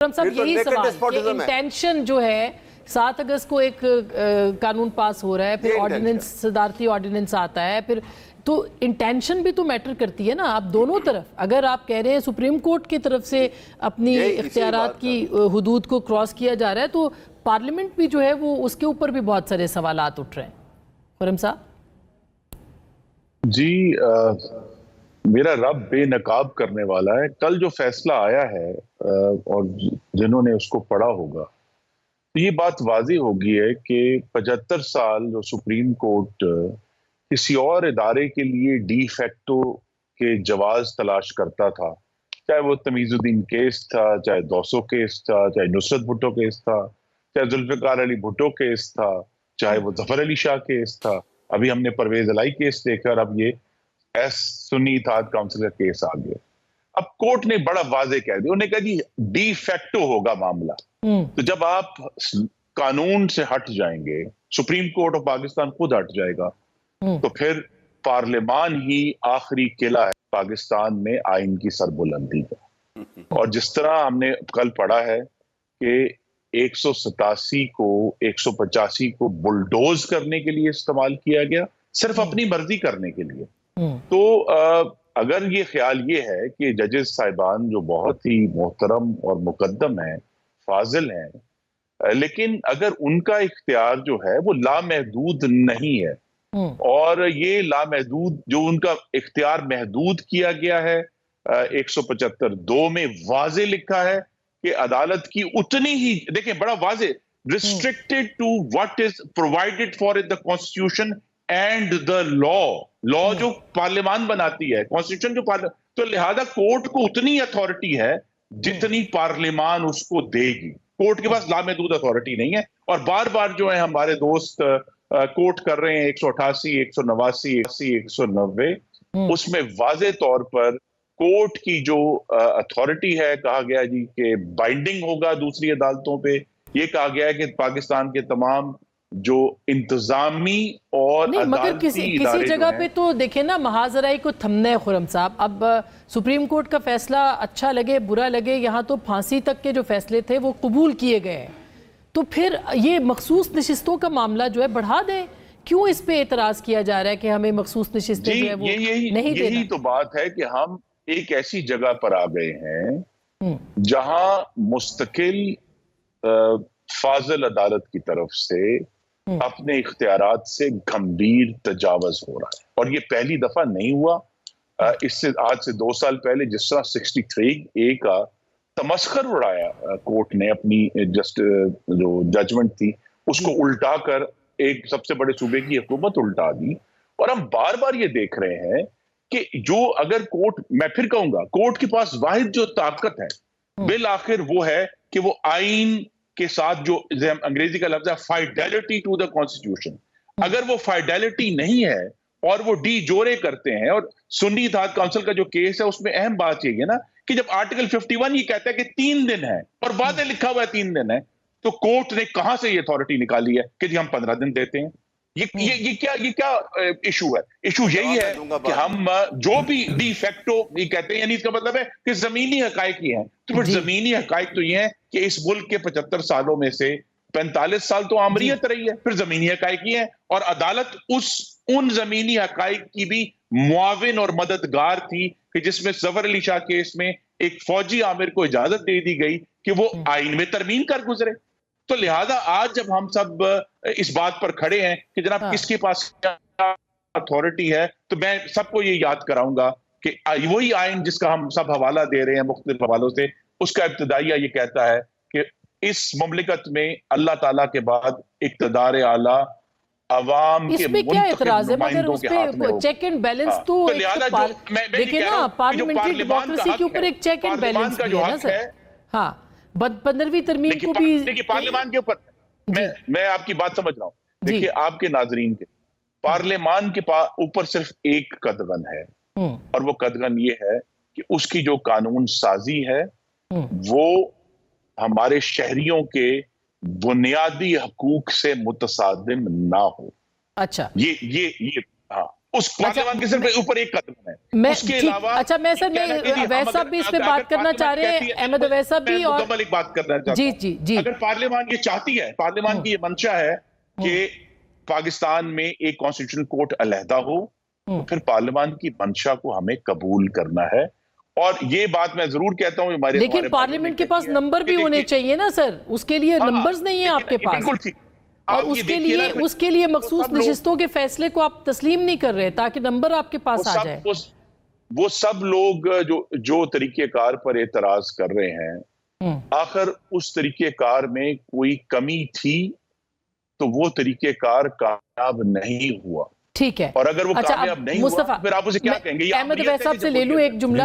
साहब यही सवाल कि इंटेंशन जो है 7 अगस्त को एक कानून पास हो रहा है, फिर ऑर्डिनेंस, सदारती ऑर्डिनेंस आता है, फिर तो इंटेंशन भी तो मैटर करती है ना। आप दोनों तरफ, अगर आप कह रहे हैं सुप्रीम कोर्ट की तरफ से अपनी इख्तियारात की हुदूद को क्रॉस किया जा रहा है, तो पार्लियामेंट भी जो है वो उसके ऊपर भी बहुत सारे सवालात उठ रहे हैं। खुर्रम साहब जी, मेरा रब बेनकाब करने वाला है। कल जो फैसला आया है और जिन्होंने उसको पढ़ा होगा, तो ये बात वाजी होगी है कि 75 साल जो सुप्रीम कोर्ट किसी और इदारे के लिए डी फैक्टो के जवाज तलाश करता था, चाहे वो तमीजुद्दीन केस था, चाहे 200 केस था, चाहे नुसरत भुट्टो केस था, चाहे जुल्फिकार अली भुट्टो केस था, चाहे वो जफर अली शाह केस था, अभी हमने परवेज अलाई केस देखा, अब ये सुन्नी इत्तेहाद काउंसिल का केस आ गया। अब कोर्ट ने बड़ा वाजे कह दिया, उन्होंने कहा जी डी फैक्टो होगा मामला। तो जब आप कानून से हट जाएंगे, सुप्रीम कोर्ट ऑफ पाकिस्तान खुद हट जाएगा, तो फिर पार्लियामान ही आखिरी किला है पाकिस्तान में आइन की सरबुलंदी का। और जिस तरह हमने कल पढ़ा है कि 187 को 185 को बुलडोज करने के लिए इस्तेमाल किया गया, सिर्फ अपनी मर्जी करने के लिए। तो अगर ये ख्याल ये है कि जजेस साहिबान जो बहुत ही मोहतरम और मुकद्दम हैं, फाजिल हैं, लेकिन अगर उनका इख्तियार जो है वो लामहदूद नहीं है, और ये लामहदूद जो उनका इख्तियार महदूद किया गया है 175(2) में वाजे लिखा है कि अदालत की उतनी ही, देखें बड़ा वाजे, restricted to what is provided for in the constitution and the law जो पार्लियामान बनाती है, कॉन्स्टिट्यूशन जो पार्लियामान, तो लिहाजा कोर्ट को उतनी अथॉरिटी है जितनी पार्लियामान उसको देगी। कोर्ट के पास लामहदूद अथॉरिटी नहीं है। और बार बार जो है हमारे दोस्त कोर्ट कर रहे हैं 188, 189, 190, उसमें वाजे तौर पर कोर्ट की जो अथॉरिटी है, कहा गया जी कि बाइंडिंग होगा दूसरी अदालतों पे। ये कहा गया है कि पाकिस्तान के तमाम जो इंतजामी और नहीं, मगर किसी जगह पे तो देखे ना, महाजराई को थमने खुर्रम साहब। अब सुप्रीम कोर्ट का फैसला अच्छा लगे बुरा लगे, यहाँ तो फांसी तक के जो फैसले थे वो कबूल किए गए, तो फिर ये मखसूस नशिस्तों का मामला जो है बढ़ा दें। क्यों इस पे एतराज किया जा रहा है कि हमें मखसूस नशिस्तें जो है वो नहीं देना? यही तो बात है कि हम एक ऐसी जगह पर आ गए हैं जहां मुस्तकिल फाजिल अदालत की तरफ से अपने इख्तियारात से गंभीर तजावज हो रहा है। और ये पहली दफा नहीं हुआ। इससे आज से 2 साल पहले जिस तरह 63A का तमस्खर उड़ाया कोर्ट ने, अपनी जस्ट जो जजमेंट थी उसको उल्टा कर एक सबसे बड़े सूबे की हुकूमत उल्टा दी। और हम बार बार ये देख रहे हैं कि जो अगर कोर्ट, मैं फिर कहूंगा, कोर्ट के पास वाहिद जो ताकत है बिल आखिर वो है कि वो आइन के साथ जो अंग्रेजी का लफ्ज है फाइडेलिटी टू द कॉन्स्टिट्यूशन, अगर वो फाइडेलिटी नहीं है और वो डी जोरे करते हैं। और सुन्नी इत्तेहाद काउंसिल का जो केस है उसमें अहम बात यही है ना कि जब आर्टिकल 51 ये कहता है कि 3 दिन है और बाद में लिखा हुआ है 3 दिन है, तो कोर्ट ने कहां से ये अथॉरिटी निकाली है कि जी हम 15 दिन देते हैं? ये क्या इशू है? इशू यही है कि हम जो भी डी फैक्टो ये कहते हैं, यानी इसका मतलब है कि जमीनी हकायक ही हैं। तो फिर जमीनी हकायक तो ये है कि इस मुल्क के 75 सालों में से 45 साल तो आमरीत रही है, फिर जमीनी हकायक ही है। और अदालत उन जमीनी हकायक की भी मुआविन और मददगार थी कि जिसमें जफर अली शाह केस में एक फौजी आमिर को इजाजत दे दी गई कि वो आइन में तरमीम कर गुजरे। तो लिहाजा आज जब हम सब इस बात पर खड़े हैं कि जनाब किसके पास अथॉरिटी है, तो मैं सबको ये याद कराऊंगा कि वही आइन जिसका हम सब हवाला दे रहे हैं मुख्तलिफ हवालों से, उसका इब्तिदाइया ये कहता है कि इस मुमलिकत में अल्लाह ताला के बाद इक्तदार आला अवाम के मुंतखब नुमाइंदों के हाथ में हो। चेक एंड बैलेंस तो देखिए ना, पार्लियामेंट्री डेमोक्रेसी के ऊपर एक चेक एंड बैलेंस भी है ना सर। हाँ, 15वीं तरमीम को भी देखिए पार्लियामान के ऊपर मैं आपकी बात समझ रहा हूं। देखिए आपके नाजरीन के पार्लियामान के ऊपर सिर्फ एक कदगन है, और वो कदगन ये है कि उसकी जो कानून साजी है वो हमारे शहरियों के बुनियादी हकूक से मुतसादिम ना हो। अच्छा, ये हाँ, उस पार्लियामान के सिर्फ ऊपर एक कदम है, मैं उसके ठीक, अलावा अच्छा मैं सर मैं अवैध साहब भी इस पे बात करना चाह रहे हैं, अहमद अवैध साहब भी, और मुकम्मल एक बात करना चाहता जी हूं। जी जी, अगर पार्लियामान ये चाहती है, पार्लियामान की ये मंशा है कि पाकिस्तान में एक कॉन्स्टिट्यूशन कोर्ट अलहदा हो, तो फिर पार्लियामान की मंशा को हमें कबूल करना है। और ये बात मैं जरूर कहता हूँ, हमारे लेकिन पार्लियामेंट के पास नंबर भी होने चाहिए ना सर, उसके लिए नंबर्स नहीं है आपके पास, बिल्कुल ठीक। और उसके लिए मखसूस नशिस्तों के फैसले को आप तस्लीम नहीं कर रहे ताकि नंबर आपके पास आ जाए। वो सब लोग जो तरीकेकार पर एतराज कर रहे हैं, आखिर उस तरीकेकार में कोई कमी थी तो वो तरीकेकार कामयाब नहीं हुआ। ठीक है, और अगर वो अच्छा कामयाब नहीं हुआ, फिर आप उसे क्या कहेंगे? अहमद अवैध साहब से ले लूं एक जुमला।